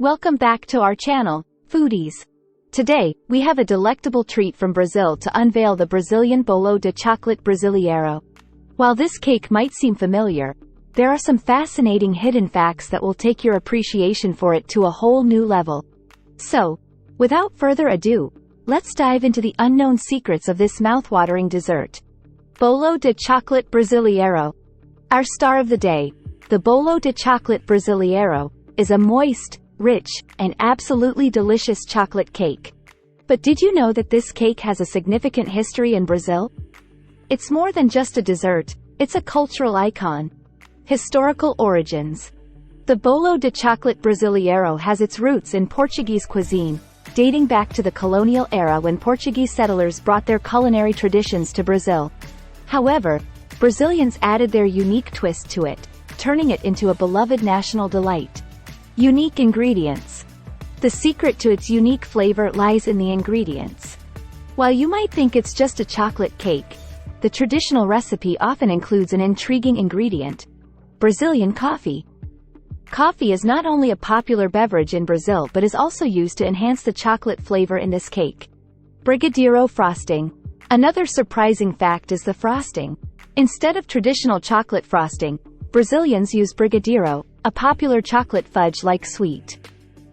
Welcome back to our channel, Foodies. Today, we have a delectable treat from Brazil to unveil the Brazilian Bolo de Chocolate Brasileiro. While this cake might seem familiar, there are some fascinating hidden facts that will take your appreciation for it to a whole new level. So, without further ado, let's dive into the unknown secrets of this mouth-watering dessert. Bolo de Chocolate Brasileiro. Our star of the day, the Bolo de Chocolate Brasileiro, is a moist, rich, and absolutely delicious chocolate cake. But did you know that this cake has a significant history in Brazil? It's more than just a dessert, it's a cultural icon. Historical origins. The Bolo de Chocolate Brasileiro has its roots in Portuguese cuisine, dating back to the colonial era when Portuguese settlers brought their culinary traditions to Brazil. However, Brazilians added their unique twist to it, turning it into a beloved national delight. Unique ingredients. The secret to its unique flavor lies in the ingredients. While you might think it's just a chocolate cake, the traditional recipe often includes an intriguing ingredient: Brazilian coffee. Coffee is not only a popular beverage in Brazil but is also used to enhance the chocolate flavor in this cake. Brigadeiro frosting. Another surprising fact is the frosting. Instead of traditional chocolate frosting, Brazilians use Brigadeiro, a popular chocolate fudge-like sweet.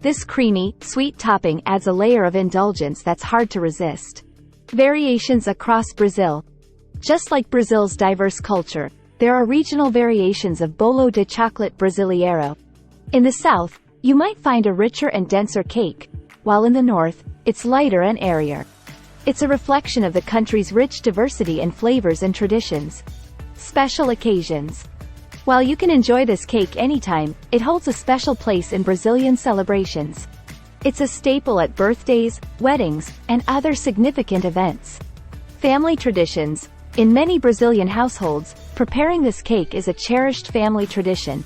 This creamy, sweet topping adds a layer of indulgence that's hard to resist. Variations across Brazil. Just like Brazil's diverse culture, there are regional variations of Bolo de Chocolate Brasileiro. In the south, you might find a richer and denser cake, while in the north, it's lighter and airier. It's a reflection of the country's rich diversity in flavors and traditions. Special occasions. While you can enjoy this cake anytime, it holds a special place in Brazilian celebrations. It's a staple at birthdays, weddings, and other significant events. Family traditions. In many Brazilian households, preparing this cake is a cherished family tradition.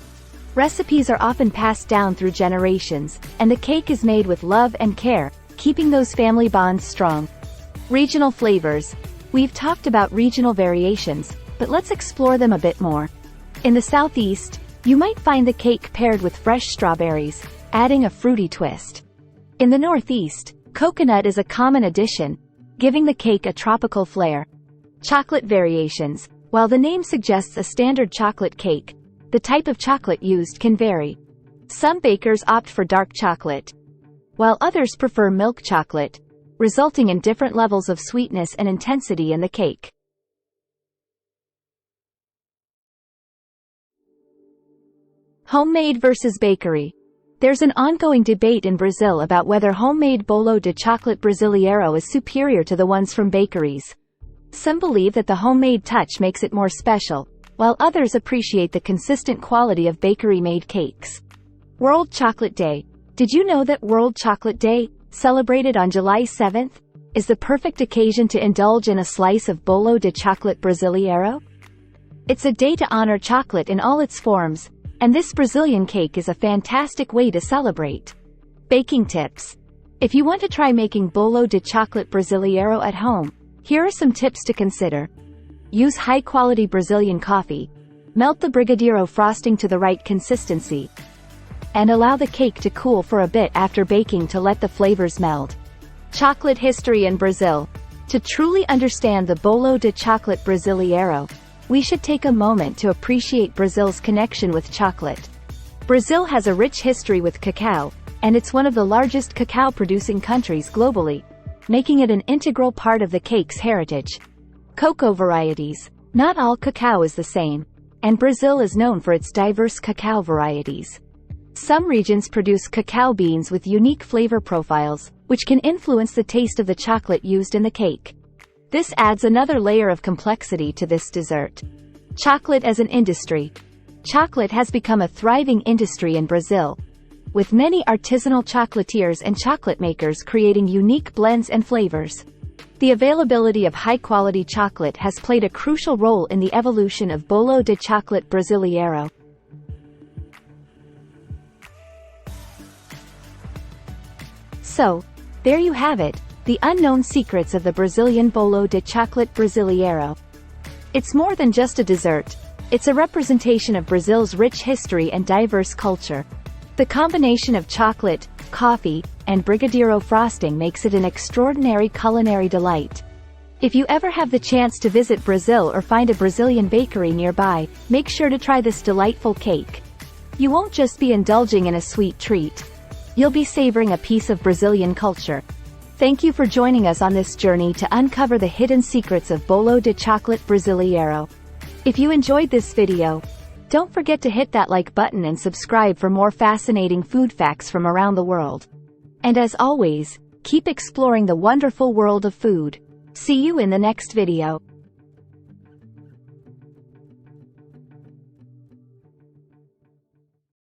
Recipes are often passed down through generations, and the cake is made with love and care, keeping those family bonds strong. Regional flavors. We've talked about regional variations, but let's explore them a bit more. In the southeast, you might find the cake paired with fresh strawberries, adding a fruity twist. In the northeast, coconut is a common addition, giving the cake a tropical flair. Chocolate variations. While the name suggests a standard chocolate cake, the type of chocolate used can vary. Some bakers opt for dark chocolate, while others prefer milk chocolate, resulting in different levels of sweetness and intensity in the cake. Homemade versus bakery. There's an ongoing debate in Brazil about whether homemade Bolo de Chocolate Brasileiro is superior to the ones from bakeries. Some believe that the homemade touch makes it more special, while others appreciate the consistent quality of bakery-made cakes. World Chocolate Day. Did you know that World Chocolate Day, celebrated on July 7th, is the perfect occasion to indulge in a slice of Bolo de Chocolate Brasileiro? It's a day to honor chocolate in all its forms, and this Brazilian cake is a fantastic way to celebrate. Baking tips. If you want to try making Bolo de Chocolate Brasileiro at home, here are some tips to consider. Use high-quality Brazilian coffee. Melt the Brigadeiro frosting to the right consistency, and allow the cake to cool for a bit after baking to let the flavors meld. Chocolate history in Brazil. To truly understand the Bolo de Chocolate Brasileiro, we should take a moment to appreciate Brazil's connection with chocolate. Brazil has a rich history with cacao, and it's one of the largest cacao-producing countries globally, making it an integral part of the cake's heritage. Cocoa varieties. Not all cacao is the same, and Brazil is known for its diverse cacao varieties. Some regions produce cacao beans with unique flavor profiles, which can influence the taste of the chocolate used in the cake. This adds another layer of complexity to this dessert. Chocolate as an industry. Chocolate has become a thriving industry in Brazil, with many artisanal chocolatiers and chocolate makers creating unique blends and flavors. The availability of high-quality chocolate has played a crucial role in the evolution of Bolo de Chocolate Brasileiro. So, there you have it, the unknown secrets of the Brazilian Bolo de Chocolate Brasileiro. It's more than just a dessert, it's a representation of Brazil's rich history and diverse culture. The combination of chocolate, coffee, and Brigadeiro frosting makes it an extraordinary culinary delight. If you ever have the chance to visit Brazil or find a Brazilian bakery nearby, make sure to try this delightful cake. You won't just be indulging in a sweet treat. You'll be savoring a piece of Brazilian culture. Thank you for joining us on this journey to uncover the hidden secrets of Bolo de Chocolate Brasileiro. If you enjoyed this video, don't forget to hit that like button and subscribe for more fascinating food facts from around the world. And as always, keep exploring the wonderful world of food. See you in the next video.